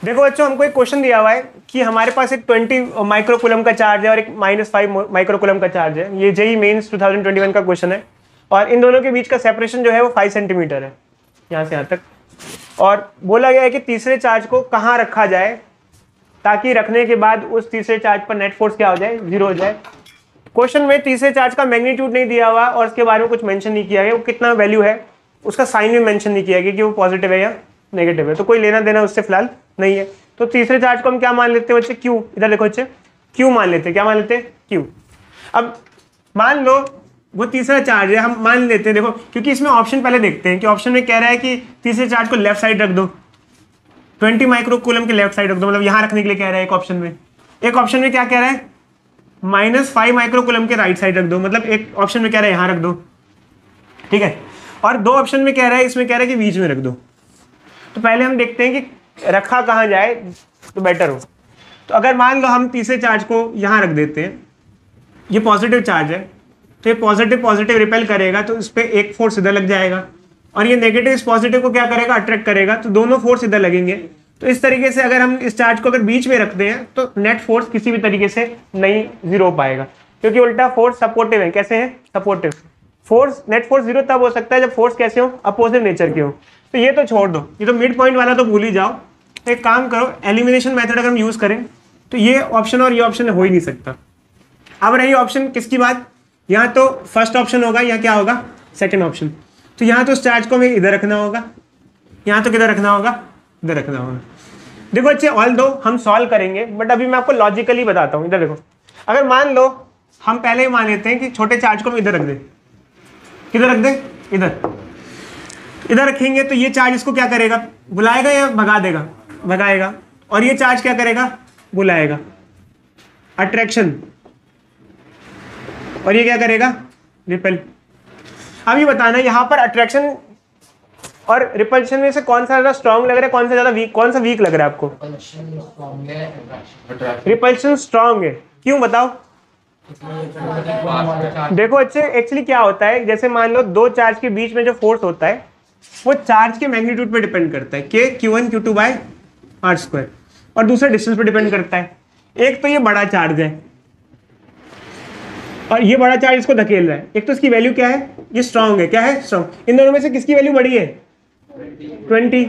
देखो बच्चों, हमको एक क्वेश्चन दिया हुआ है कि हमारे पास एक 20 माइक्रोकुलम का चार्ज है और एक -5 माइक्रोकुलम का चार्ज है। ये जेईई मेंस 2021 का क्वेश्चन है और इन दोनों के बीच का सेपरेशन जो है वो 5 सेंटीमीटर है, यहाँ से यहाँ तक। और बोला गया है कि तीसरे चार्ज को कहाँ रखा जाए ताकि रखने के बाद उस तीसरे चार्ज पर नेट फोर्स क्या हो जाए, 0 हो जाए। क्वेश्चन में तीसरे चार्ज का मैग्नीट्यूड नहीं दिया हुआ और उसके बारे में कुछ मेंशन नहीं किया गया, वो कितना वैल्यू है उसका साइन भी मेंशन नहीं किया गया कि वो पॉजिटिव है या नेगेटिव है, तो कोई लेना देना उससे फिलहाल नहीं है। तो तीसरे चार्ज को हम क्या मान लेते हैं बच्चे, क्यू। इधर देखो बच्चे, क्यू मान लेते हैं। क्या मान लेते हैं, क्यू। अब मान लो वो तीसरा चार्ज है, हम मान लेते हैं। देखो क्योंकि इसमें ऑप्शन पहले देखते हैं कि ऑप्शन में कह रहा है कि तीसरे चार्ज को लेफ्ट साइड रख दो, 20 माइक्रोकूलम के लेफ्ट साइड रख दो, मतलब यहां रखने के लिए कह रहा है एक ऑप्शन में। एक ऑप्शन में क्या कह रहा है, -5 माइक्रोकूलम के राइट साइड रख दो, मतलब एक ऑप्शन में कह रहा है यहां रख दो, ठीक है। और दो ऑप्शन में कह रहा है, इसमें कह रहा है कि बीच में रख दो। तो पहले हम देखते हैं कि रखा कहाँ जाए तो बेटर हो। तो अगर मान लो हम तीसरे चार्ज को यहाँ रख देते हैं, ये पॉजिटिव चार्ज है तो ये पॉजिटिव रिपेल करेगा तो इस पर एक फोर्स इधर लग जाएगा और ये नेगेटिव इस पॉजिटिव को क्या करेगा, अट्रैक्ट करेगा, तो दोनों फोर्स इधर लगेंगे। तो इस तरीके से अगर हम इस चार्ज को अगर बीच में रखते हैं तो नेट फोर्स किसी भी तरीके से नहीं 0 हो पाएगा, क्योंकि उल्टा फोर्स सपोर्टिव है। कैसे है, सपोर्टिव फोर्स। नेट फोर्स 0 तब हो सकता है जब फोर्स कैसे हो, अपोजिट नेचर के हो। तो ये तो छोड़ दो, ये तो मिड पॉइंट वाला तो भूल ही जाओ। तो एक काम करो, एलिमिनेशन मेथड अगर हम यूज करें तो ये ऑप्शन और ये ऑप्शन हो ही नहीं सकता। अब रही ऑप्शन किसकी बात, यहाँ तो फर्स्ट ऑप्शन होगा, यहाँ क्या होगा, सेकंड ऑप्शन। तो यहाँ तो उस चार्ज को हमें इधर रखना होगा, यहाँ तो किधर रखना होगा, इधर रखना होगा। देखो अच्छे, ऑल दो हम सॉल्व करेंगे बट अभी मैं आपको लॉजिकली बताता हूँ। इधर देखो, अगर मान लो हम पहले ही मान लेते हैं कि छोटे चार्ज को हम इधर रख दें, किधर रख दें, इधर रखेंगे तो ये चार्ज इसको क्या करेगा, बुलाएगा या भगा देगा, भगाएगा। और ये चार्ज क्या करेगा, बुलाएगा, अट्रैक्शन। और ये क्या करेगा, रिपेल। अब ये बताना यहाँ पर अट्रैक्शन और रिपल्शन में से कौन सा ज्यादा स्ट्रांग लग रहा है, कौन सा ज्यादा वीक, कौन सा वीक लग रहा है आपको, रिपल्शन स्ट्रांग है। क्यों बताओ। देखो अच्छे, एक्चुअली क्या होता है, जैसे मान लो दो चार्ज के बीच में जो फोर्स होता है वो चार्ज के मैग्नीट्यूड पे डिपेंड करता है, के Q1 Q2 बाय r², और दूसरा डिस्टेंस पे डिपेंड करता है। एक तो ये बड़ा चार्ज है और ये बड़ा चार्ज इसको धकेल रहा है, एक तो इसकी वैल्यू क्या है, ये स्ट्रांग है। क्या है, स्ट्रांग। इन दोनों में से किसकी वैल्यू बड़ी है, 20।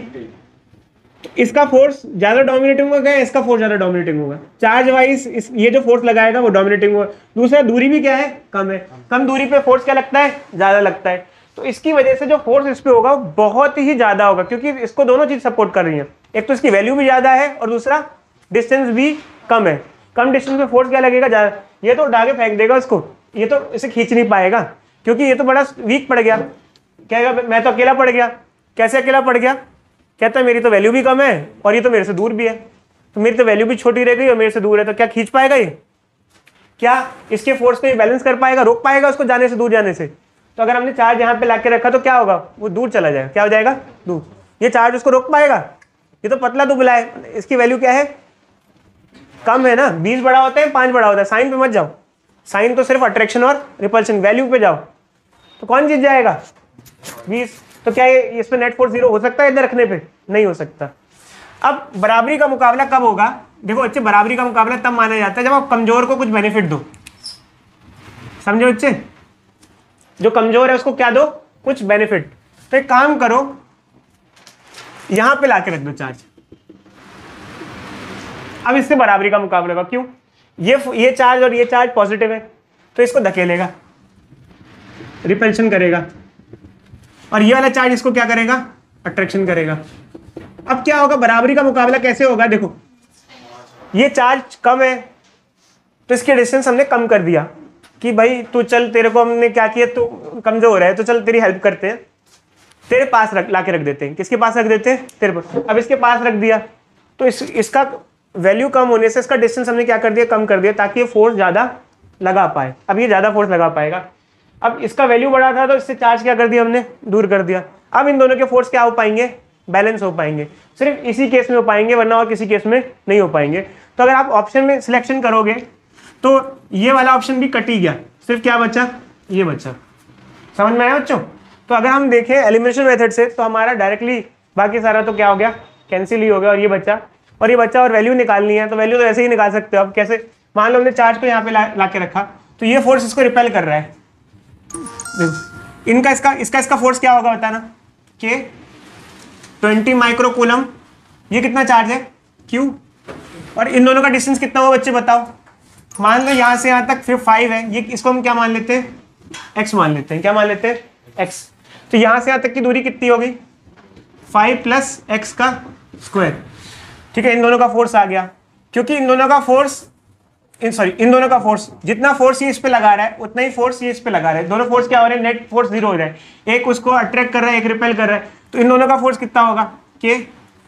इसका फोर्स ज्यादा डोमिनेटिंग होगा, इसका फोर्स ज्यादा डोमिनेटिंग होगा। चार्ज वाइज ये जो फोर्स लगाएगा वो डोमिनेटिंग होगा। दूसरा दूरी भी क्या है, कम है। कम दूरी पे फोर्स क्या लगता है, ज्यादा लगता है। तो इसकी वजह से जो फोर्स इस पे होगा वो बहुत ही ज्यादा होगा, क्योंकि इसको दोनों चीज सपोर्ट कर रही है। एक तो इसकी वैल्यू भी ज्यादा है और दूसरा डिस्टेंस भी कम है। कम डिस्टेंस पे फोर्स क्या लगेगा, ज्यादा। ये तो उठा के फेंक देगा उसको, ये तो इसे खींच नहीं पाएगा क्योंकि ये तो बड़ा वीक पड़ गया। कहेगा मैं तो अकेला पड़ गया। कैसे अकेला पड़ गया, कहता है मेरी तो वैल्यू भी कम है और ये तो मेरे से दूर भी है, तो मेरी तो वैल्यू भी छोटी रह गई और मेरे से दूर है, तो क्या खींच पाएगा ये, क्या इसके फोर्स को ये बैलेंस कर पाएगा, रोक पाएगा उसको जाने से, दूर जाने से। तो अगर हमने चार्ज यहाँ पे लाके रखा तो क्या होगा, वो दूर चला जाएगा। क्या हो जाएगा, दूर। ये चार्ज उसको रोक पाएगा, ये तो पतला दुबला है, इसकी वैल्यू क्या है, कम है ना। 20 बड़ा होता है, 5 बड़ा होता है। साइन पे मत जाओ, साइन तो सिर्फ अट्रैक्शन और रिपल्शन, वैल्यू पे जाओ। तो कौन जीत जाएगा, 20। तो क्या ये इस पे नेट फोर्स 0 हो सकता है इधर रखने पे, नहीं हो सकता। अब बराबरी का मुकाबला कब होगा, देखो बच्चे, बराबरी का मुकाबला तब माना जाता है जब आप कमजोर को कुछ बेनिफिट दो। समझे बच्चे, जो कमजोर है उसको क्या दो, कुछ बेनिफिट। तो एक काम करो, यहां पे लाके रख दो चार्ज। अब इससे बराबरी का मुकाबला होगा। क्यों, ये चार्ज और ये चार्ज पॉजिटिव है तो इसको धकेलेगा, रिपल्शन करेगा, और ये वाला चार्ज इसको क्या करेगा, अट्रैक्शन करेगा। अब क्या होगा, बराबरी का मुकाबला कैसे होगा, देखो ये चार्ज कम है तो इसके डिस्टेंस हमने कम कर दिया कि भाई तू चल, तेरे को हमने क्या किया, तू कमजोर है तो चल तेरी हेल्प करते हैं, तेरे पास लाके रख देते हैं। किसके पास रख देते हैं, तेरे पास। अब इसके पास रख दिया तो इसका वैल्यू कम होने से इसका डिस्टेंस हमने क्या कर दिया, कम कर दिया, ताकि ये फोर्स ज्यादा लगा पाए। अब ये ज्यादा फोर्स लगा पाएगा। अब इसका वैल्यू बड़ा था तो इससे चार्ज क्या कर दिया हमने, दूर कर दिया। अब इन दोनों के फोर्स क्या हो पाएंगे, बैलेंस हो पाएंगे। सिर्फ इसी केस में हो पाएंगे, वरना और किसी केस में नहीं हो पाएंगे। तो अगर आप ऑप्शन में सिलेक्शन करोगे तो ये वाला ऑप्शन भी कट ही गया, सिर्फ क्या बचा, ये बचा। समझ में आया बच्चों। तो अगर हम देखें एलिमिनेशन मेथड से तो हमारा डायरेक्टली बाकी सारा तो क्या हो गया, कैंसिल ही हो गया, और ये बचा। और ये बच्चा और वैल्यू निकालनी है, तो वैल्यू तो ऐसे ही निकाल सकते हो आप। कैसे? मान लो हमने चार्ज को यहाँ पे ला के रखा, तो ये फोर्स इसको रिपेल कर रहा है। देखो इनका इसका फोर्स क्या होगा बताना, कि 20 माइक्रो कूलम, ये कितना चार्ज है Q, और इन दोनों का डिस्टेंस कितना होगा बच्चे बताओ। मान लो यहाँ से यहाँ तक फिर 5 है, ये इसको हम क्या मान लेते हैं, x मान लेते हैं। क्या मान लेते हैं, x। तो यहाँ से यहाँ तक की दूरी कितनी होगी, 5 + x का स्क्वायर। ठीक है, इन दोनों का फोर्स आ गया, क्योंकि इन दोनों का फोर्स जितना फोर्स ये इस पे लगा रहा है उतना ही फोर्स ये इस पे लगा रहा है। दोनों फोर्स क्या हो रहे हैं, नेट फोर्स 0 हो रहा है। एक उसको अट्रैक्ट कर रहा है, एक रिपेल कर रहा है। तो इन दोनों का फोर्स कितना होगा, कि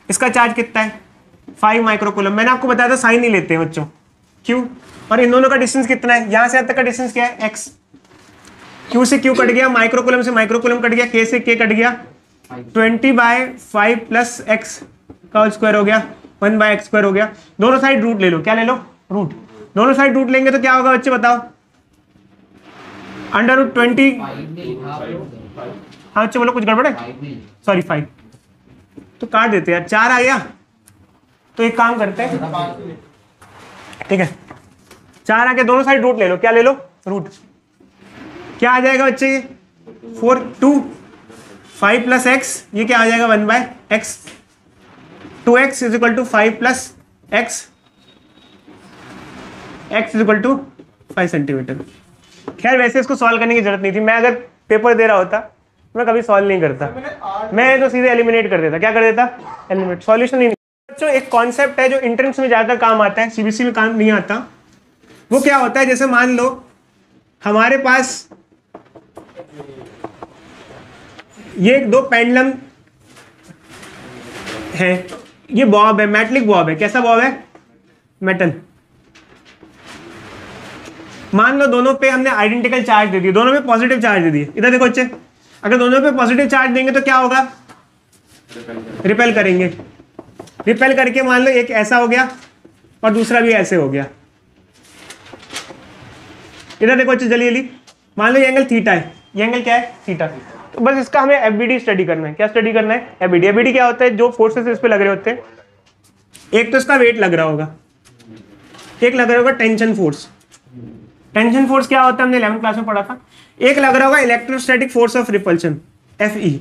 इसका चार्ज कितना है 5 माइक्रो कूलम। मैंने आपको बताया था साइन नहीं लेते हैं बच्चों, क्यों। और इन दोनों का डिस्टेंस कितना है, यहाँ से यहाँ तक का डिस्टेंस क्या है, x। Q से Q कट गया, माइक्रो कूलम से माइक्रो कूलम कट गया, K से K कट गया, 20/5 + x का होल स्क्वायर हो गया, 1/x² हो गया। दोनों साइड रूट ले लो, क्या ले लो, रूट। दोनों साइड रूट लेंगे तो क्या होगा बच्चे बताओ, √20। हाँ बच्चे बोलो, कुछ गड़बड़ है, सॉरी 5 तो काट देते यार, 4 आ गया। तो एक काम करते हैं, ठीक है, 4 आके दोनों साइड रूट ले लो, क्या ले लो, रूट। क्या आ जाएगा बच्चे, ये 4 2 5 + x, ये क्या आ जाएगा 1/x। 2x = 5 + x, x = 5 centimetre. खैर वैसे इसको सॉल्व करने की जरूरत नहीं थी, मैं अगर पेपर दे रहा होता मैं कभी सॉल्व नहीं करता, मैं तो सीधे एलिमिनेट कर देता। क्या कर देता, एलिमिनेट, सॉल्यूशन ही नहीं। बच्चों एक कॉन्सेप्ट है जो एंट्रेंस में ज़्यादा काम आता है, सीबीएसई में काम नहीं आता। वो क्या होता है, जैसे मान लो हमारे पास ये 2 पेंडुलम है, ये बॉब है, मेटलिक बॉब है। कैसा बॉब है, मेटल। मान लो दोनों पे हमने आइडेंटिकल चार्ज दे दिए, दोनों पे पॉजिटिव चार्ज दे दिए। इधर देखो बच्चे, अगर दोनों पे पॉजिटिव चार्ज देंगे तो क्या होगा, रिपेल करेंगे। रिपेल करके मान लो एक ऐसा हो गया और दूसरा भी ऐसे हो गया। इधर देखो बच्चे जल्दी जल्दी, मान लो ये एंगल थीटा है, ये एंगल क्या है, थीटा। तो बस इसका हमें एफबीडी स्टडी करना है। क्या स्टडी करना है, एफबीडी। एफबीडी क्या होता है, जो फोर्सेस इस पे लग रहे होते हैं, एक तो इसका वेट लग रहा होगा, एक लग रहा होगा टेंशन फोर्स। टेंशन फोर्स क्या होता है, हमने 11th क्लास में पढ़ा था। एक लग रहा होगा electrostatic force of repulsion, FE,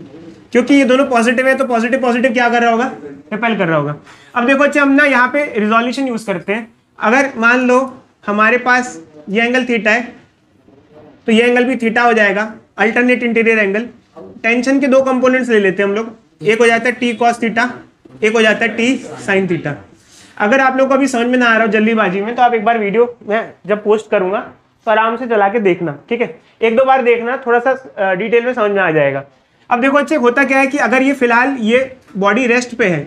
क्योंकि ये दोनों पॉजिटिव है तो पॉजिटिव पॉजिटिव क्या कर रहा होगा, रिपेल कर रहा होगा। अब देखो बच्चे, हम ना यहाँ पे रिजोल्यूशन यूज करते हैं। अगर मान लो हमारे पास ये एंगल थीटा है तो ये एंगल भी थीटा हो जाएगा, अल्टरनेट इंटीरियर एंगल। टेंशन के 2 कंपोनेंट्स ले लेते हैं हम लोग, एक हो जाता है T cos थीटा, एक हो जाता है T sin थीटा। अगर आप लोग को अभी समझ में ना आ रहा हो जल्दीबाजी में, तो आप एक बार वीडियो मैं जब पोस्ट करूंगा तो आराम से चला के देखना, ठीक है। 1-2 बार देखना, थोड़ा सा डिटेल में समझ में आ जाएगा। अब देखो अच्छे, होता क्या है कि अगर ये फिलहाल ये बॉडी रेस्ट पे है,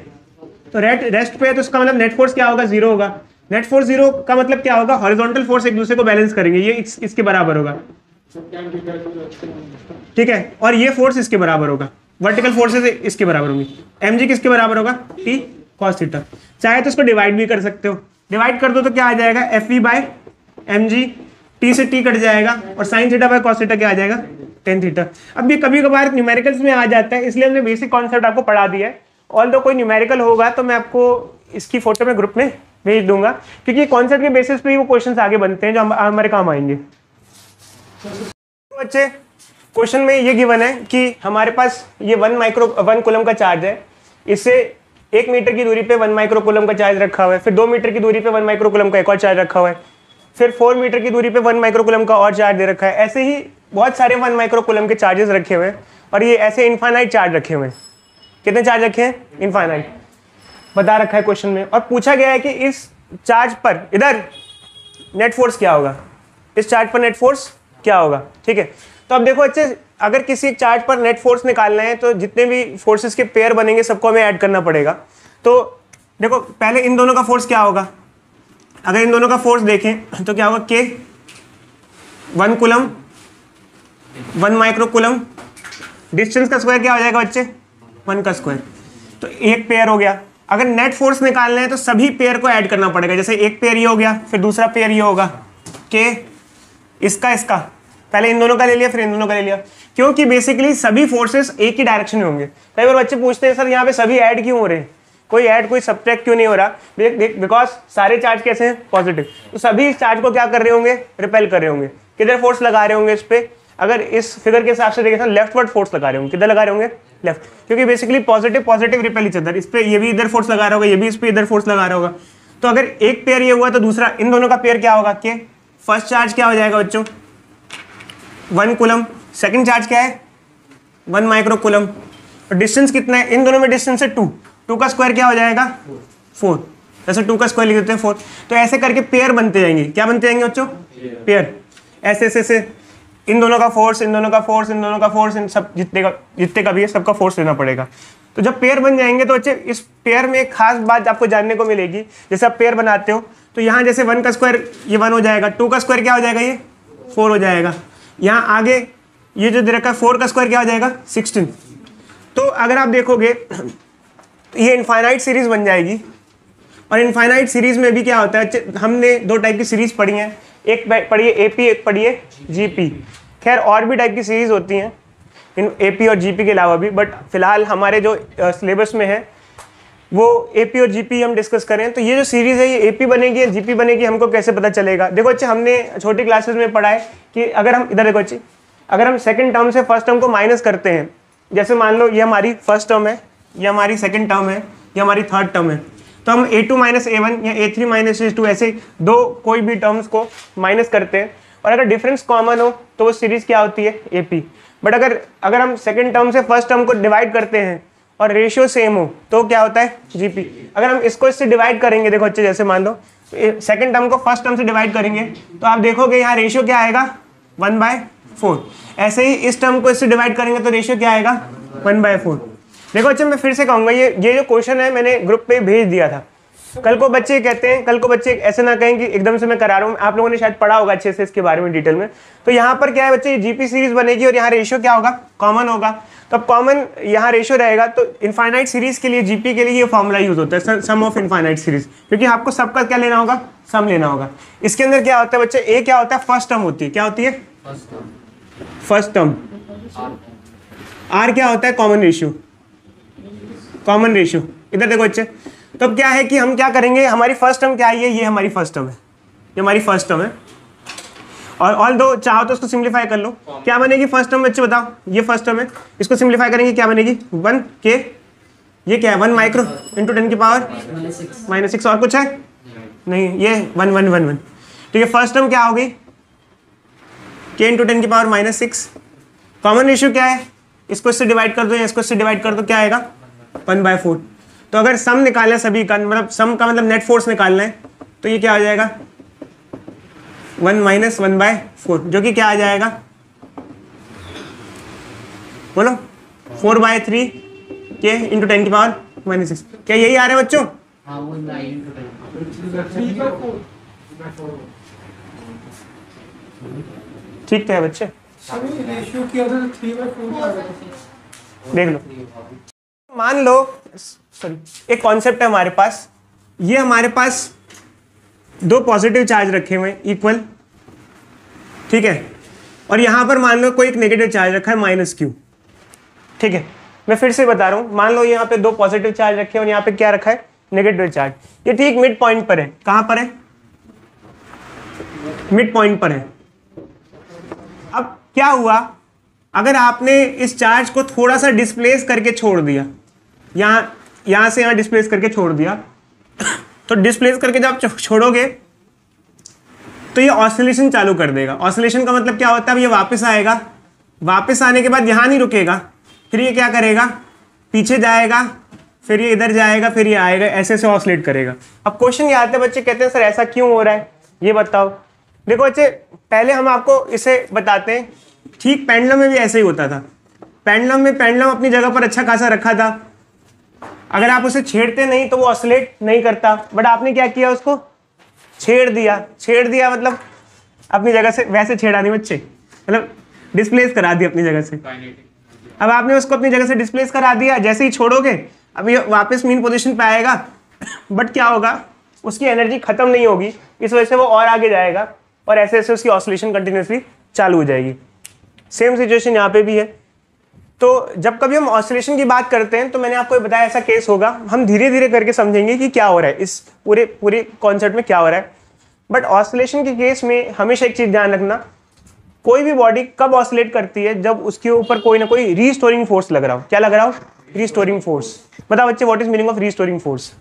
तो रेस्ट पे है तो उसका मतलब नेट फोर्स क्या होगा, 0 होगा। नेट फोर्स 0 का मतलब क्या होगा, हॉरिजॉन्टल फोर्स एक दूसरे को बैलेंस करेंगे, ये इसके बराबर होगा, ठीक है। और ये फोर्स इसके बराबर होगा, वर्टिकल फोर्सेस इसके बराबर होंगी। mg किसके बराबर होगा, T cos थीटा। चाहे तो इसको डिवाइड भी कर सकते हो, डिवाइड कर दो तो क्या आ जाएगा, FV/mg, T से T कट जाएगा, और sin theta by cos theta क्या आ जाएगा, tan थीटा। अब ये कभी कभार न्यूमेरिकल्स में आ जाता है, इसलिए हमने बेसिक कॉन्सेप्ट आपको पढ़ा दिया है। ऑल्दो कोई न्यूमेरिकल होगा तो मैं आपको इसकी फोटो में ग्रुप में भेज दूंगा, क्योंकि कॉन्सेप्ट के बेसिस पे ही वो क्वेश्चंस आगे बनते हैं जो हमारे काम आएंगे। बच्चे क्वेश्चन में ये गिवन है कि हमारे पास ये 1 कूलम का चार्ज है, इससे 1 मीटर की दूरी पे 1 माइक्रो कूलम का चार्ज रखा हुआ है, फिर 2 मीटर की दूरी पे 1 माइक्रो कूलम का एक और चार्ज रखा हुआ है, फिर 4 मीटर की दूरी पे 1 माइक्रो कूलम का और चार्ज दे रखा है। ऐसे ही बहुत सारे 1 माइक्रो कूलम के चार्जेस रखे हुए हैं, और ये ऐसे इनफाइनाइट चार्ज रखे हुए हैं। कितने चार्ज रखे हैं, इनफाइनाइट बता रखा है क्वेश्चन में। और पूछा गया है कि इस चार्ज पर इधर नेट फोर्स क्या होगा, इस चार्ज पर नेट फोर्स क्या होगा, ठीक है। तो अब देखो अच्छे, अगर किसी एक चार्ज पर नेट फोर्स निकालना है तो जितने भी फोर्सेस के पेयर बनेंगे सबको हमें ऐड करना पड़ेगा। तो देखो पहले इन दोनों का फोर्स क्या होगा, अगर इन दोनों का फोर्स देखें तो क्या होगा, K 1 coulomb 1 micro coulomb, distance का स्क्वायर क्या हो जाएगा बच्चे, 1 का स्क्वायर। तो एक पेयर हो गया। अगर नेट फोर्स निकालना है तो सभी पेयर को ऐड करना पड़ेगा, जैसे एक पेयर ये हो गया, फिर दूसरा पेयर ये होगा, K इसका पहले इन दोनों का ले लिया, फिर इन दोनों का ले लिया, क्योंकि बेसिकली सभी फोर्सेस एक ही डायरेक्शन में होंगे। कई बार बच्चे पूछते हैं सर यहाँ पे सभी ऐड क्यों हो रहे हैं, कोई ऐड कोई सब्ट्रैक्ट क्यों नहीं हो रहा? बिकॉज सारे चार्ज कैसे हैं? पॉजिटिव। तो सभी चार्ज को क्या कर रहे होंगे? रिपेल कर रहे होंगे। किधर फोर्स लगा रहे होंगे इस पे? अगर इस फिगर के हिसाब से देखें तो लेफ्टवर्ड फोर्स लगा रहे होंगे। किधर लगा रहे होंगे? लेफ्ट, क्योंकि basically positive positive repel each other. इस पे ये भी इधर फोर्स लगा रहा होगा, ये भी इस पे इधर फोर्स लगा रहा होगा। तो अगर एक पेयर ये हुआ तो दूसरा, इन दोनों का पेयर क्या होगा? कि फर्स्ट चार्ज क्या हो जाएगा बच्चों? 1 कूलम। सेकंड चार्ज क्या है? 1 माइक्रो कूलम। डिस्टेंस कितना है इन दोनों में? डिस्टेंस है 2। 2 का स्क्वायर क्या हो जाएगा? 4। जैसे 2 का स्क्वायर लिख देते हैं 4। तो ऐसे करके पेयर बनते जाएंगे। क्या बनते जाएंगे बच्चों? पेयर। ऐसे ऐसे ऐसे इन दोनों का फोर्स, इन दोनों का फोर्स, इन दोनों का फोर्स, इन सब जितने का भी है सबका फोर्स लेना पड़ेगा। तो जब पेयर बन जाएंगे तो बच्चे इस पेयर में एक खास बात आपको जानने को मिलेगी। जैसे आप पेयर बनाते हो तो यहाँ जैसे 1 का स्क्वायर ये 1 हो जाएगा, 2 का स्क्वायर क्या हो जाएगा? ये 4 हो जाएगा। यहाँ आगे ये जो दे रखा है 4 का स्क्वायर क्या हो जाएगा? 16। तो अगर आप देखोगे तो ये इनफाइनाइट सीरीज बन जाएगी। और इनफाइनाइट सीरीज में भी क्या होता है? हमने 2 टाइप की सीरीज पढ़ी हैं, एक पढ़ी है एपी, एक पढ़ी है जीपी। खैर और भी टाइप की सीरीज होती हैं इन एपी और जीपी के अलावा भी, बट फिलहाल हमारे जो सिलेबस में है वो एपी और जीपी हम डिस्कस करें। तो ये जो सीरीज है ये एपी बनेगी या जीपी बनेगी, हमको कैसे पता चलेगा? देखो अच्छे, हमने छोटी क्लासेस में पढ़ा है कि अगर हम इधर देखो अच्छे, अगर हम सेकंड टर्म से फर्स्ट टर्म को माइनस करते हैं, जैसे मान लो ये हमारी फर्स्ट टर्म है, ये हमारी सेकंड टर्म है, ये हमारी थर्ड टर्म है, तो हम a2 माइनस a1 या a3 माइनस a2 ऐसे दो कोई भी टर्म्स को माइनस करते हैं और अगर डिफरेंस कॉमन हो तो वो सीरीज क्या होती है? AP। बट अगर हम सेकंड टर्म से फर्स्ट टर्म को डिवाइड करते हैं और रेशियो सेम हो तो क्या होता है? GP। अगर हम इसको इससे डिवाइड करेंगे, देखो अच्छे, जैसे मान लो सेकंड टर्म को फर्स्ट टर्म से डिवाइड करेंगे तो आप देखोगे यहाँ रेशियो क्या आएगा? 1/4। ऐसे ही इस टर्म को इससे डिवाइड करेंगे तो रेशियो क्या आएगा? 1/4। देखो अच्छा, मैं फिर से कहूँगा ये जो क्वेश्चन है मैंने ग्रुप पे भेज दिया था। कल को बच्चे कहते हैं, कल को बच्चे ऐसे ना कहें कि एकदम से मैं करा रहा हूँ, आप लोगों ने शायद पढ़ा होगा अच्छे से इसके बारे में डिटेल में। तो यहाँ पर क्या है बच्चे, ये जीपी सीरीज बनेगी और यहाँ रेशियो क्या होगा? कॉमन होगा। तो अब कॉमन यहाँ रेशियो रहेगा तो इनफाइनाइट सीरीज के लिए, जीपी के लिए ये फॉर्मूला यूज होता है, सम ऑफ इनफाइनाइट सीरीज, क्योंकि आपको सबका क्या लेना होगा? सम लेना होगा। इसके अंदर क्या होता है बच्चे? ए क्या होता है? फर्स्ट टर्म होती है। क्या होती है? First term. आर क्या होता है? Common ratio. कॉमन रेशियो इधर देखो बच्चे। तो अब क्या है कि हम क्या करेंगे, हमारी फर्स्ट टर्म क्या है? ये हमारी फर्स्ट टर्म है, ये हमारी फर्स्ट टर्म है। और ऑल दो चाहो तो उसको सिंप्लीफाई कर लो। क्या बनेगी फर्स्ट टर्म बच्चे बताओ? ये फर्स्ट टर्म है, इसको सिंप्लीफाई करेंगे क्या बनेगी? 1 के, ये क्या है? 1 माइक्रो इंटू 10 की पावर -6। और कुछ है नहीं, ये 1 1 1 1। तो ये फर्स्ट टर्म क्या होगी? के इंटू 10 की पावर -6। कॉमन रेशियो क्या है? इसको इससे डिवाइड कर दो या इसको इससे डिवाइड कर दो, क्या आएगा? 1/4। तो अगर सम निकालना है सभी का, मतलब सम का मतलब नेट फोर्स निकालना है, तो ये क्या आ जाएगा? 1 - 1/4, जो कि क्या आ जाएगा? बोलो 4/3 के इंटू 10 की पावर -6। क्या यही आ रहा है बच्चों? ठीक है बच्चे, देख लो। मान लो सॉरी, एक कॉन्सेप्ट है हमारे पास, ये हमारे पास दो पॉजिटिव चार्ज रखे हुए हैं इक्वल, ठीक है, और यहां पर मान लो कोई एक नेगेटिव चार्ज रखा है -q, ठीक है। मैं फिर से बता रहा हूं, मान लो यहाँ पे दो पॉजिटिव चार्ज रखे हैं और यहाँ पे क्या रखा है? Negative charge. ये ठीक मिड पॉइंट पर है। कहां पर है? मिड पॉइंट पर है। अब क्या हुआ, अगर आपने इस चार्ज को थोड़ा सा डिस्प्लेस करके छोड़ दिया, यहां से यहां डिस्प्लेस करके छोड़ दिया, तो डिस्प्लेस करके जब आप छोड़ोगे तो ये ऑसिलेशन चालू कर देगा। ऑसिलेशन का मतलब क्या होता है? अब ये वापस आएगा, वापस आने के बाद यहां नहीं रुकेगा, फिर ये क्या करेगा? पीछे जाएगा, फिर ये इधर जाएगा, फिर ये आएगा, ऐसे ऐसे ऑसिलेट करेगा। अब क्वेश्चन ये आता है, बच्चे कहते हैं सर ऐसा क्यों हो रहा है, ये बताओ। देखो बच्चे, पहले हम आपको इसे बताते हैं, ठीक पेंडुलम में भी ऐसे ही होता था। पेंडुलम में पेंडुलम अपनी जगह पर अच्छा खासा रखा था, अगर आप उसे छेड़ते नहीं तो वो ऑसिलेट नहीं करता, बट आपने क्या किया? उसको छेड़ दिया। छेड़ दिया मतलब अपनी जगह से, वैसे छेड़ा नहीं बच्चे, मतलब डिस्प्लेस करा दिया अपनी जगह से। अब आपने उसको अपनी जगह से डिस्प्लेस करा दिया, जैसे ही छोड़ोगे अब ये वापस मीन पोजीशन पे आएगा, बट क्या होगा? उसकी एनर्जी खत्म नहीं होगी, इस वजह से वो और आगे जाएगा और ऐसे ऐसे उसकी ऑसिलेशन कंटिन्यूसली चालू हो जाएगी। सेम सिचुएशन यहाँ पे भी है। तो जब कभी हम ऑसिलेशन की बात करते हैं तो मैंने आपको बताया ऐसा केस होगा, हम धीरे धीरे करके समझेंगे कि क्या हो रहा है इस पूरे कॉन्सेप्ट में क्या हो रहा है। बट ऑसिलेशन के केस में हमेशा एक चीज ध्यान रखना, कोई भी बॉडी कब ऑसिलेट करती है, जब उसके ऊपर कोई ना कोई रीस्टोरिंग फोर्स लग रहा हो। क्या लग रहा हो? Restoring force. बताओ बच्चे, what is meaning of restoring force?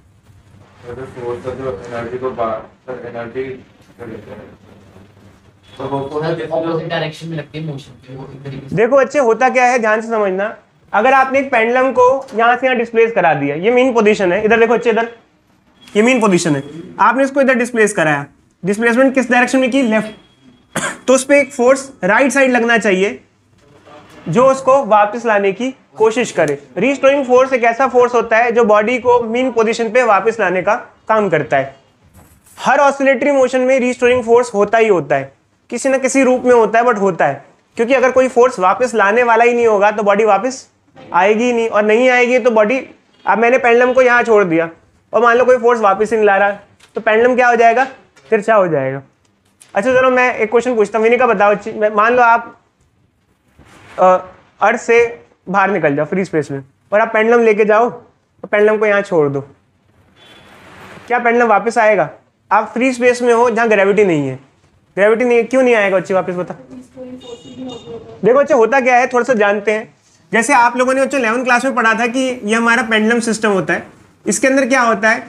Direction में लगती है मोशन। देखो बच्चे, होता क्या है, ध्यान से समझना। अगर आपने एक पेंडुलम को यहाँ से यहाँ डिस्प्लेस करा दिया, ये मेन पोजीशन है, इधर देखो बच्चे, इधर ये मेन पोजीशन है, आपने इसको इधर डिस्प्लेस कराया, डिस्प्लेसमेंट किस डायरेक्शन में की? लेफ्ट। तो उस पर एक फोर्स राइट साइड लगना चाहिए जो उसको वापस लाने की कोशिश करे। रीस्टोरिंग फोर्स एक ऐसा फोर्स होता है जो बॉडी को मेन पोजीशन पे वापस लाने का काम करता है। हर ऑसिलेटरी मोशन में रीस्टोरिंग फोर्स होता ही होता है, किसी न किसी रूप में होता है, बट होता है। क्योंकि अगर कोई फोर्स वापस लाने वाला ही नहीं होगा तो बॉडी वापस आएगी ही नहीं, और नहीं आएगी तो बॉडी, अब मैंने पेंडुलम को यहाँ छोड़ दिया और मान लो कोई फोर्स वापस ही नहीं ला रहा, तो पेंडुलम क्या हो जाएगा? तिरछा हो जाएगा। अच्छा चलो मैं एक क्वेश्चन पूछता हूँ, विनिका बताओ, मान लो आप अर्थ से बाहर निकल जाओ फ्री स्पेस में और आप पेंडुलम लेके जाओ तो पेंडुलम को यहाँ छोड़ दो, क्या पेंडुलम वापस आएगा? आप फ्री स्पेस में हो जहाँ ग्रेविटी नहीं है। ग्रेविटी नहीं है, क्यों नहीं आएगा बच्चे? वापस बता। देखो बच्चे, होता क्या है, थोड़ा सा जानते हैं। जैसे आप लोगों ने बच्चे 11th क्लास में पढ़ा था कि ये हमारा पेंडुलम सिस्टम होता है। इसके अंदर क्या होता है,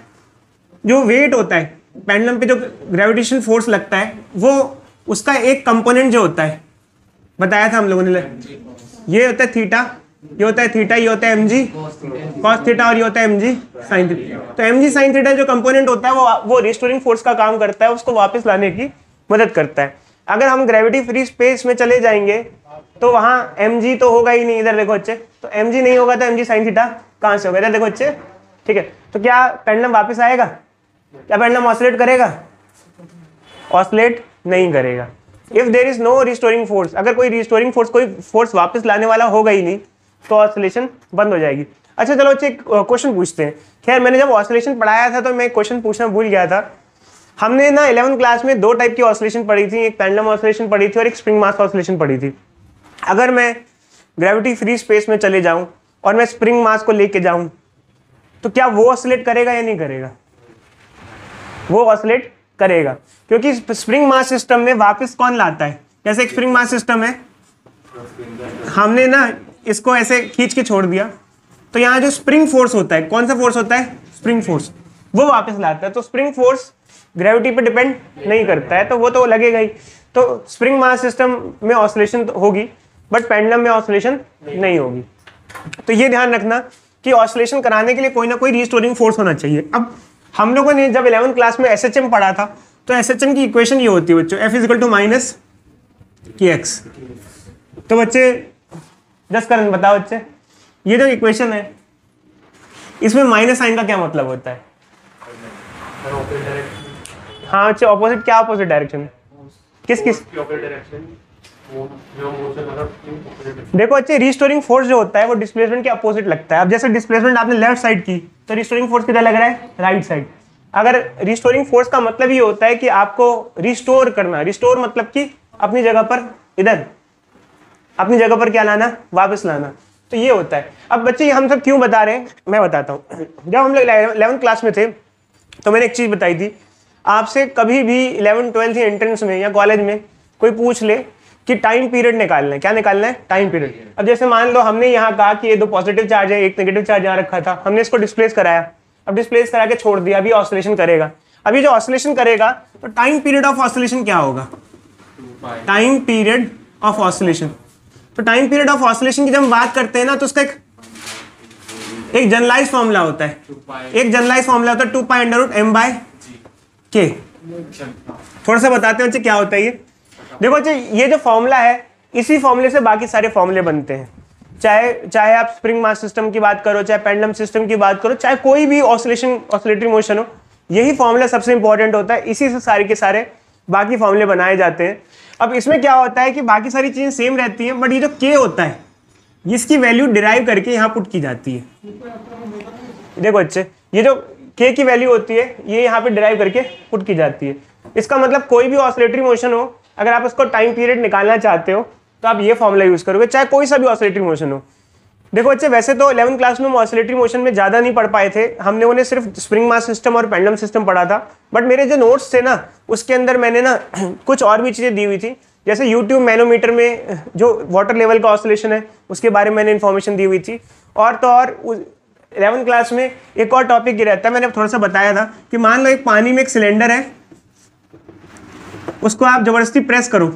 जो वेट होता है पेंडुलम पे, जो ग्रेविटेशन फोर्स लगता है, वो उसका एक कंपोनेंट जो होता है, बताया था हम लोगों ने, ये होता है थीटा, ये होता है थीटा, ये होता है mg cos थीटा, और ये होता है mg sin थीटा। तो mg sin थीटा जो कंपोनेंट होता है वो रिस्टोरिंग फोर्स का काम करता है, उसको वापस लाने की मदद करता है। अगर हम ग्रेविटी फ्री स्पेस में चले जाएंगे तो वहां mg तो होगा ही नहीं। इधर देखो बच्चे, तो mg नहीं होगा तो mg sin थीटा कहां से होगा? इधर देखो बच्चे, ठीक है। तो क्या पेंडुलम वापस आएगा? क्या पेंडुलम ऑसिलेट करेगा? ऑसिलेट नहीं करेगा। If there is no restoring force, अगर कोई रिस्टोरिंग फोर्स, कोई फोर्स वापस लाने वाला होगा ही नहीं, तो ऑसिलेशन बंद हो जाएगी। अच्छा चलो बच्चे, एक क्वेश्चन पूछते हैं। खैर मैंने जब ऑसिलेशन पढ़ाया था तो मैं क्वेश्चन पूछना भूल गया था। हमने ना 11th क्लास में दो टाइप की ऑसिलेशन पढ़ी थी, एक पेंडुलम ऑसिलेशन पढ़ी थी और एक स्प्रिंग मास ऑसिलेशन पढ़ी थी। अगर मैं ग्रेविटी फ्री स्पेस में चले जाऊं और मैं स्प्रिंग मास को लेके जाऊं तो क्या वो ऑसिलेट करेगा या नहीं करेगा? वो ऑसिलेट करेगा, क्योंकि स्प्रिंग मास सिस्टम में वापस कौन लाता है? जैसे एक स्प्रिंग मास सिस्टम है, हमने ना इसको ऐसे खींच के छोड़ दिया, तो यहाँ जो स्प्रिंग फोर्स होता है, कौन सा फोर्स होता है? स्प्रिंग फोर्स, वो वापस लाता है। तो स्प्रिंग फोर्स ग्रेविटी पे डिपेंड नहीं करता है, तो वो तो लगेगा ही। तो स्प्रिंग मास सिस्टम में ऑसिलेशन तो होगी, बट पेंडुलम में ऑसिलेशन नहीं होगी। तो ये ध्यान रखना कि ऑसिलेशन कराने के लिए कोई ना कोई रिस्टोरिंग फोर्स होना चाहिए। अब हम लोगों ने जब 11th क्लास में SHM पढ़ा था, तो SHM की इक्वेशन ये होती है बच्चों, F = -kx। तो बच्चे जस्ट करंट बताओ बच्चे, ये जो इक्वेशन है इसमें माइनस साइन का क्या मतलब होता है? हाँ बच्चे, ऑपोजिट, क्या ऑपोजिट डायरेक्शन? किस देखो बच्चे, रिस्टोरिंग फोर्स जो होता है वो डिस्प्लेसमेंट के अपोजिट लगता है। अब जैसे डिस्प्लेसमेंट आपने लेफ्ट साइड की, तो रिस्टोरिंग फोर्स किधर लग रहा है? Right side. अगर रिस्टोरिंग फोर्स का मतलब ये होता है कि आपको रिस्टोर करना, रिस्टोर मतलब कि अपनी जगह पर, इधर अपनी जगह पर क्या लाना? वापस लाना। तो ये होता है। अब बच्चे हम सब क्यों बता रहे हैं, मैं बताता हूँ। जब हम लोग 11th क्लास में थे तो मैंने एक चीज बताई थी आपसे, कभी भी 11th 12th एंट्रेंस में या कॉलेज में कोई पूछ ले कि टाइम पीरियड निकालना है, क्या निकालना है? Time period. अब जैसे मान लो हमने यहाँ कहा कि ये दो पॉजिटिव चार्ज है, एक नेगेटिव चार्ज यहाँ रखा था, हमने इसको डिस्प्लेस कराया, अब डिस्प्लेस करा के छोड़ दिया, अभी ऑसिलेशन करेगा। अभी जो ऑसिलेशन करेगा तो टाइम पीरियड ऑफ ऑसिलेशन क्या होगा? Time period of oscillation. तो टाइम पीरियड ऑफ ऑसिलेशन की जब हम बात करते हैं ना, तो उसका एक जनरलाइज फॉर्मूला होता है, एक जनरलाइज फॉर्मूला होता है 2π/m/k। थोड़ा सा बताते हैं बच्चे क्या होता है ये। देखो बच्चे, ये जो फॉर्मूला है, इसी फॉर्मूले से बाकी सारे फॉर्मूले बनते हैं। चाहे आप स्प्रिंग मास सिस्टम की बात करो, चाहे पेंडुलम सिस्टम की बात करो, चाहे कोई भी ऑसिलेटरी मोशन हो, यही फॉर्मूला सबसे इंपॉर्टेंट होता है। इसी से सारे के सारे बाकी फॉर्मूले बनाए जाते हैं। अब इसमें क्या होता है कि बाकी सारी चीजें सेम रहती हैं, बट ये जो k होता है इसकी वैल्यू डिराइव करके यहाँ पुट की जाती है। देखो बच्चे, ये जो k की वैल्यू होती है ये यहाँ पे डिराइव करके पुट की जाती है। इसका मतलब कोई भी ऑसिलेटरी मोशन हो, अगर आप उसको टाइम पीरियड निकालना चाहते हो तो आप ये फॉर्मूला यूज करोगे, चाहे कोई सा भी ऑसिलेटरी मोशन हो। देखो बच्चे, वैसे तो 11th क्लास में हम ऑसिलेटरी मोशन में ज़्यादा नहीं पढ़ पाए थे, हमने उन्हें सिर्फ स्प्रिंग मास सिस्टम और पेंडुलम सिस्टम पढ़ा था। बट मेरे जो नोट्स थे ना, उसके अंदर मैंने ना कुछ और भी चीज़ें दी हुई थी, जैसे यूट्यूब मैनोमीटर में जो वाटर लेवल का ऑसिलेशन है उसके बारे में मैंने इन्फॉर्मेशन दी हुई थी। और तो और 11th क्लास में एक और टॉपिक ये रहता है, मैंने थोड़ा सा बताया था कि मान लो एक पानी में एक सिलेंडर है, उसको आप ज़बरदस्ती प्रेस करो,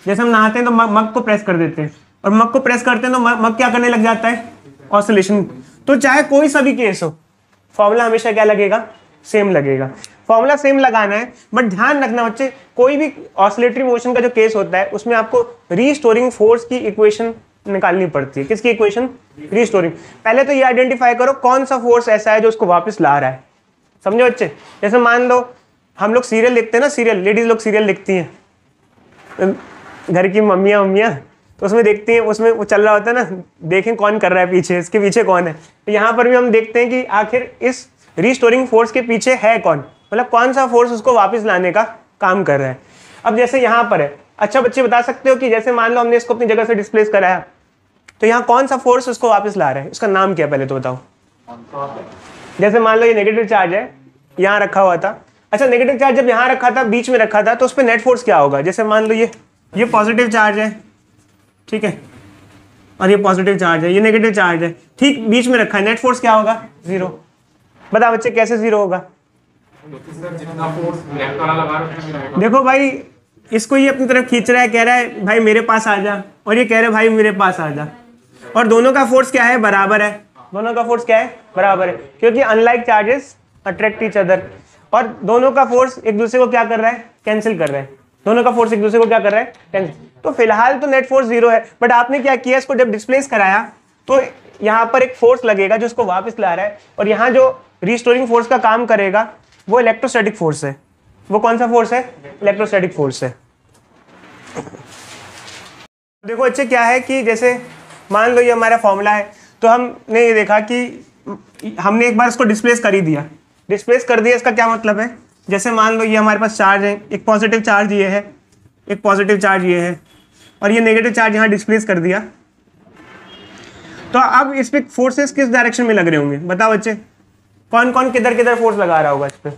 जैसे हम नहाते हैं तो मग को प्रेस कर देते हैं, और मग को प्रेस करते हैं तो मग क्या करने लग जाता है, ऑसिलेशन। तो चाहे कोई सा भी केस हो, फॉर्मूला हमेशा क्या लगेगा, सेम लगेगा। फॉर्मूला सेम लगाना है, बट ध्यान रखना बच्चे, कोई भी ऑसिलेटरी मोशन का जो केस होता है उसमें आपको रीस्टोरिंग फोर्स की इक्वेशन निकालनी पड़ती है। किसकी इक्वेशन, रीस्टोरिंग। पहले तो ये आइडेंटिफाई करो कौन सा फोर्स ऐसा है जो उसको वापस ला रहा है, समझो बच्चे। जैसे मान लो हम लोग सीरियल लिखते हैं ना, सीरियल, लेडीज लोग सीरियल लिखती हैं, घर की मम्मियाँ, तो उसमें देखती हैं, उसमें वो चल रहा होता है ना, देखें कौन कर रहा है पीछे, इसके पीछे कौन है। तो यहाँ पर भी हम देखते हैं कि आखिर इस रीस्टोरिंग फोर्स के पीछे है कौन, मतलब कौन सा फोर्स उसको वापस लाने का काम कर रहा है। अब जैसे यहाँ पर है, अच्छा बच्चे बता सकते हो कि जैसे मान लो हमने इसको अपनी जगह से डिस्प्लेस कराया, तो यहाँ कौन सा फोर्स उसको वापस ला रहा है, उसका नाम क्या है पहले तो बताओ। जैसे मान लो ये नेगेटिव चार्ज है, यहाँ रखा हुआ था। अच्छा, नेगेटिव चार्ज जब यहाँ रखा था, बीच में रखा था, तो उस पर नेट फोर्स क्या होगा। जैसे मान लो ये पॉजिटिव चार्ज है, ठीक है, और ये पॉजिटिव चार्ज है, ये नेगेटिव चार्ज है, ठीक बीच में रखा है, नेट फोर्स क्या होगा, 0। बता बच्चे कैसे 0 होगा। देखो भाई, इसको ये अपनी तरफ खींच रहा है, कह रहा है भाई मेरे पास आ जा, और ये कह रहा है भाई मेरे पास आ जा, और दोनों का फोर्स क्या है, बराबर है। दोनों का फोर्स क्या है, बराबर है, क्योंकि unlike charges attract each other, और दोनों का फोर्स एक दूसरे को क्या कर रहा है, कैंसिल कर रहा है। दोनों का फोर्स एक दूसरे को क्या कर रहा है, कैंसिल। तो फिलहाल तो नेट फोर्स 0 है, बट आपने क्या किया, इसको जब डिस्प्लेस कराया तो यहाँ पर एक फोर्स लगेगा जो उसको वापस ला रहा है, और यहाँ जो रिस्टोरिंग फोर्स का काम करेगा वो इलेक्ट्रोस्टैटिक फोर्स है। वो कौन सा फोर्स है, इलेक्ट्रोस्टैटिक फोर्स है। देखो अच्छे क्या है कि जैसे मान लो ये हमारा फॉर्मूला है, तो हमने ये देखा कि हमने एक बार इसको डिस्प्लेस कर ही दिया, डिस्प्लेस कर दिया, इसका क्या मतलब है, जैसे मान लो ये हमारे पास चार्ज है, एक पॉजिटिव चार्ज ये है, एक पॉजिटिव चार्ज ये है, और ये नेगेटिव चार्ज यहाँ डिस्प्लेस कर दिया। तो अब इस पे फोर्सेस किस डायरेक्शन में लग रहे होंगे, बताओ बच्चे, कौन कौन किधर किधर फोर्स लगा रहा होगा इस पे।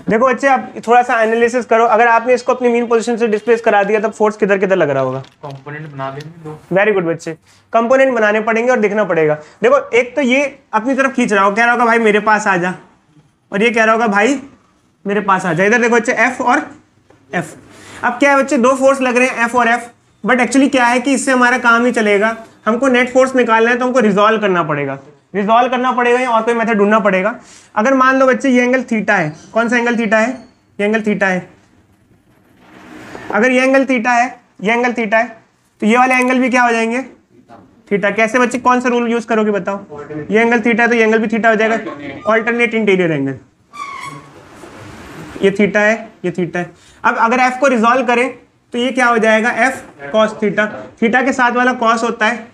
देखो बच्चे, आप थोड़ा सा एनालिसिस करो, अगर आपने इसको अपनी मीन पोजीशन से डिस्प्लेस करा दिया तब फोर्स किधर किधर लग रहा होगा। कंपोनेंट बना देंगे। वेरी गुड बच्चे, कंपोनेंट बनाने पड़ेंगे और देखना पड़ेगा। देखो एक तो ये अपनी तरफ खींच रहा हो, कह रहा होगा भाई मेरे पास आ जा, और ये कह रहा होगा भाई मेरे पास आ जा। इधर देखो बच्चे, एफ और एफ। अब क्या है बच्चे, दो फोर्स लग रहे हैं, एफ और एफ, बट एक्चुअली क्या है कि इससे हमारा काम नहीं चलेगा, हमको नेट फोर्स निकालना है तो हमको रिजॉल्व करना पड़ेगा, रिजॉल्व करना पड़ेगा या और कोई मेथड ढूंढना पड़ेगा। अगर मान लो बच्चे ये एंगल थीटा है, कौन सा एंगल थीटा है, ये एंगल थीटा है। अगर ये एंगल थीटा है, ये एंगल थीटा है, तो ये वाले एंगल भी क्या हो जाएंगे, थीटा। कैसे बच्चे, कौन सा रूल यूज करोगे बताओ। ये एंगल थीटा है तो ये एंगल भी थीटा हो जाएगा, ऑल्टरनेट इंटीरियर एंगल। ये थीटा है, ये थीटा है। अब अगर एफ को रिजॉल्व करें तो ये क्या हो जाएगा, एफ कॉस थीटा। थीटा के साथ वाला कॉस होता है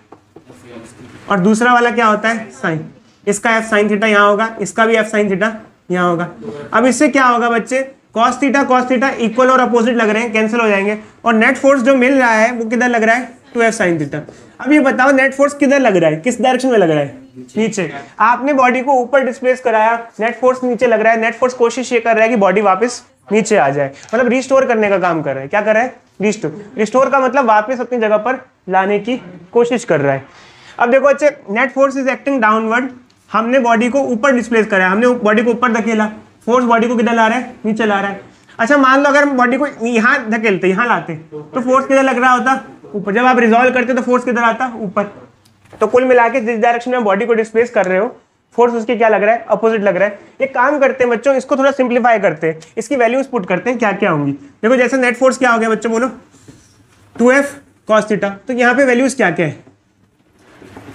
और दूसरा वाला क्या होता है, साइन। इसका एफ साइन थीटा यहाँ होगा, इसका भी एफ साइन थीटा यहाँ होगा। अब इससे क्या होगा बच्चे, कॉस थीटा इक्वल और अपोजिट लग रहे हैं, कैंसिल हो जाएंगे, और नेट फोर्स जो मिल रहा है वो किधर लग रहा है, 2f साइन थीटा। अब ये बताओ नेट फोर्स किधर लग रहा है, किस डायरेक्शन में लग रहा है, नीचे। आपने बॉडी को ऊपर डिस्प्लेस कराया, नेट फोर्स नीचे लग रहा है। नेट फोर्स कोशिश ये कर रहा है कि बॉडी वापस नीचे आ जाए, मतलब रिस्टोर करने का काम कर रहा है। क्या कर रहा है, रिस्टोर। रिस्टोर का मतलब वापस अपनी जगह पर लाने की कोशिश कर रहा है। अब देखो अच्छे, net force is acting downward. हमने बॉडी को ऊपर डिस्प्लेस कराया, हमने बॉडी को ऊपर धकेला, फोर्स बॉडी को किधर ला रहा है, नीचे ला रहा है। अच्छा मान लो अगर हम बॉडी को यहाँ धकेलते, यहाँ लाते, तो फोर्स किधर लग रहा होता, ऊपर। जब आप रिजॉल्व करते तो फोर्स किधर आता, ऊपर। तो कुल मिला के जिस डायरेक्शन में बॉडी को डिस्प्लेस कर रहे हो, फोर्स उसके क्या लग रहा है, अपोजिट लग रहा है। एक काम करते हैं बच्चों, इसको थोड़ा सिंप्लीफाई करते हैं, इसकी वैल्यूज पुट करते हैं क्या क्या होंगी। देखो जैसे नेट फोर्स क्या हो गया बच्चों, बोलो 2f cos थीटा। तो यहाँ पे वैल्यूज क्या क्या है,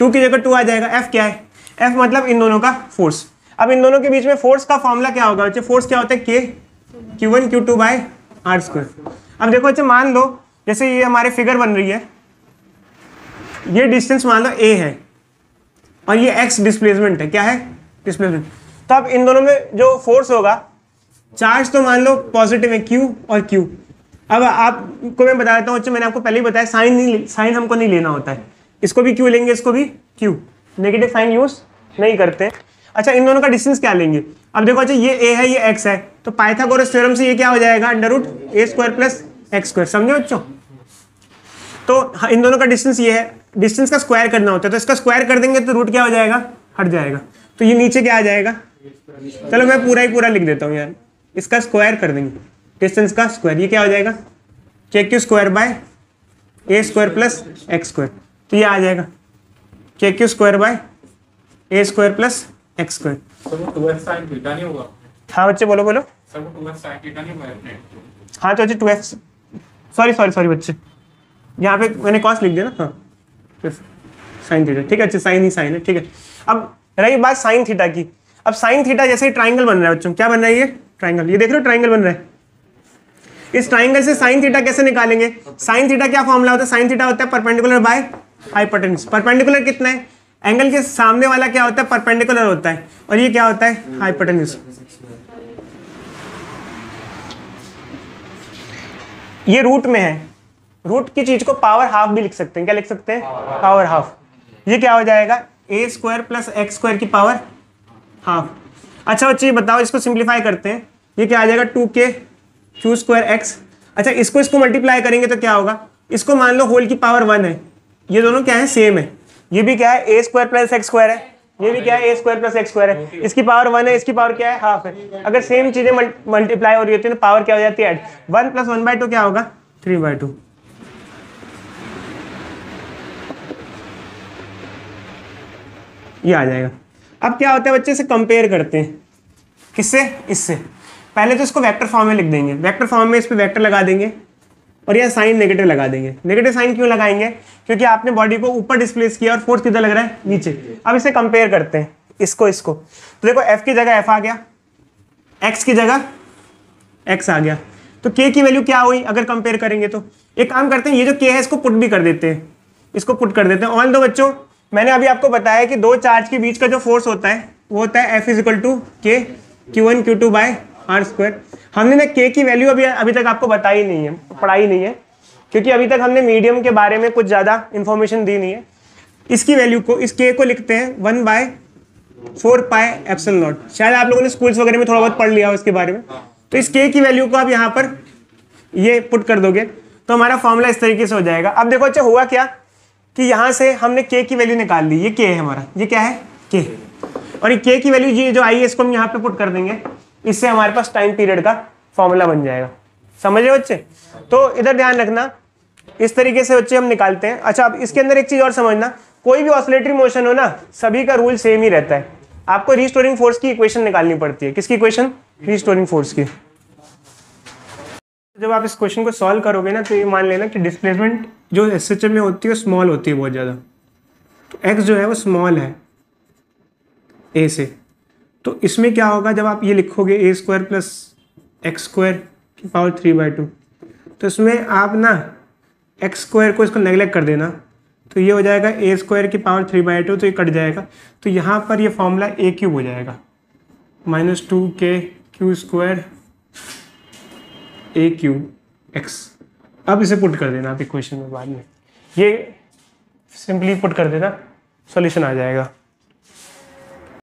2 की जगह 2 आ जाएगा। f क्या है, f मतलब इन दोनों का फोर्स। अब इन दोनों के बीच में फोर्स का फॉर्मूला क्या होगा बच्चे, फोर्स क्या होता है, k q1 q2 bye r square. अब देखो बच्चे, मान लो जैसे ये हमारे फिगर बन रही है, ये डिस्टेंस मान लो a है और ये x डिस्प्लेसमेंट है। क्या है, डिस्प्लेसमेंट। तो अब इन दोनों में जो फोर्स होगा, चार्ज तो मान लो पॉजिटिव है q और q, अब आपको मैं बता देता हूँ बच्चों, मैंने आपको पहले ही बताया साइन हमको नहीं लेना होता है, इसको भी क्यू लेंगे, इसको भी क्यू, नेगेटिव साइन यूज नहीं करते। अच्छा इन दोनों का डिस्टेंस क्या लेंगे, अब देखो अच्छा ये ए है ये एक्स है, तो पाइथागोरस थ्योरम से ये क्या हो जाएगा √a² प्लस x², समझे बच्चों। तो इन दोनों का डिस्टेंस ये है, डिस्टेंस का स्क्वायर करना होता है, तो इसका स्क्वायर कर देंगे तो रूट क्या हो जाएगा, हट जाएगा, तो ये नीचे क्या आ जाएगा, चलो मैं पूरा लिख देता हूँ यार, इसका स्क्वायर कर देंगे, डिस्टेंस का स्क्वायर, ये क्या हो जाएगा kq² bye a² plus x², तो ये आ जाएगा kq² bye a² plus x²। हाँ बच्चे बोलो बोलो। हाँ तो बच्चे 2f, सॉरी बच्चे, यहाँ पे मैंने कॉस लिख दिया ना, हाँ साइन थीटा, ठीक है अच्छे, साइन ही साइन है, ठीक है। अब रही बात साइन थीटा की, अब साइन थीटा जैसे ट्राइंगल बन रहा है बच्चों, क्या बन रहा है ये ट्राइंगल, ये देख रहे हो ट्राइंगल बन रहा है, इस ट्राइंगल से साइन थीटा कैसे निकालेंगे, साइन थीटा क्या फॉर्मूला होता है, साइन थीटा होता है परपेंडिकुलर बाय हाइपोटेन्यूज, परपेंडिकुलर कितना है, एंगल के सामने वाला क्या होता है परपेंडिकुलर होता है, और ये क्या होता है हाइपोटेन्यूज। ये रूट में है, रूट की चीज को पावर हाफ भी लिख सकते हैं, क्या लिख सकते हैं पावर हाफ, ये क्या हो जाएगा a² प्लस x² की पावर हाफ। अच्छा बच्चे ये बताओ, इसको सिंप्लीफाई करते हैं, ये क्या आ जाएगा 2kq²x। अच्छा इसको मल्टीप्लाई करेंगे तो क्या होगा, इसको मान लो होल की पावर 1 है, ये दोनों क्या है सेम है, ये भी क्या है a² प्लस x² है, ये भी क्या है a² प्लस x² है, इसकी पावर 1 है, इसकी पावर क्या है हाफ है, अगर सेम चीजें मल्टीप्लाई हो रही होती है तो पावर क्या हो जाती है ऐड, 1 + 1/2 क्या होगा 3/2। ये आ जाएगा। अब क्या होता है बच्चे, इसे कंपेयर करते हैं किससे, इससे, पहले तो इसको वेक्टर फॉर्म में लिख देंगे, वेक्टर फॉर्म में इस पे वेक्टर लगा देंगे और यह साइन नेगेटिव लगा देंगे। नेगेटिव साइन क्यों लगाएंगे, क्योंकि आपने बॉडी को ऊपर डिस्प्लेस किया और फोर्स किधर लग रहा है नीचे। अब इसे कंपेयर करते हैं इसको, तो देखो f की जगह f आ गया, x की जगह x आ गया, तो k की वैल्यू क्या हुई अगर कंपेयर करेंगे तो, एक काम करते हैं ये जो k है इसको पुट भी कर देते हैं, इसको पुट कर देते हैं। ऑल दो बच्चों मैंने अभी आपको बताया कि दो चार्ज के बीच का जो फोर्स होता है वो होता है F = K Q1 Q2 bye r²। हमने ना K की वैल्यू अभी तक आपको बताई नहीं है, पढ़ाई नहीं है, क्योंकि अभी तक हमने मीडियम के बारे में कुछ ज़्यादा इंफॉर्मेशन दी नहीं है। इसकी वैल्यू को, इस K को लिखते हैं 1/4πε0। शायद आप लोगों ने स्कूल्स वगैरह में थोड़ा बहुत पढ़ लिया हो इसके बारे में। तो इस K की वैल्यू को आप यहाँ पर ये पुट कर दोगे तो हमारा फॉर्मूला इस तरीके से हो जाएगा। अब देखो अच्छा हुआ क्या कि यहाँ से हमने K की वैल्यू निकाल ली, ये K है हमारा, ये क्या है K, और ये K की वैल्यू ये जो आई है इसको हम यहाँ पे पुट कर देंगे, इससे हमारे पास टाइम पीरियड का फॉर्मूला बन जाएगा। समझे बच्चे, तो इधर ध्यान रखना, इस तरीके से बच्चे हम निकालते हैं। अच्छा अब इसके अंदर एक चीज और समझना, कोई भी ऑसिलेटरी मोशन हो ना, सभी का रूल सेम ही रहता है। आपको रीस्टोरिंग फोर्स की इक्वेशन निकालनी पड़ती है। किसकी इक्वेशन, रीस्टोरिंग फोर्स की। जब आप इस क्वेश्चन को सॉल्व करोगे ना तो ये मान लेना कि डिस्प्लेसमेंट जो एसएचएम में होती है स्मॉल होती है बहुत ज़्यादा, तो एक्स जो है वो स्मॉल है ए से, तो इसमें क्या होगा जब आप ये लिखोगे a² प्लस x² की पावर 3/2, तो इसमें आप ना x² को इसको नेगलेक्ट कर देना, तो ये हो जाएगा a² की पावर 3/2, तो ये कट जाएगा, तो यहाँ पर ये फॉर्मूला a³ हो जाएगा -2kq² AQX। अब इसे पुट कर देना आप इक्वेशन में बाद में, ये सिंपली पुट कर देना, सॉल्यूशन आ जाएगा।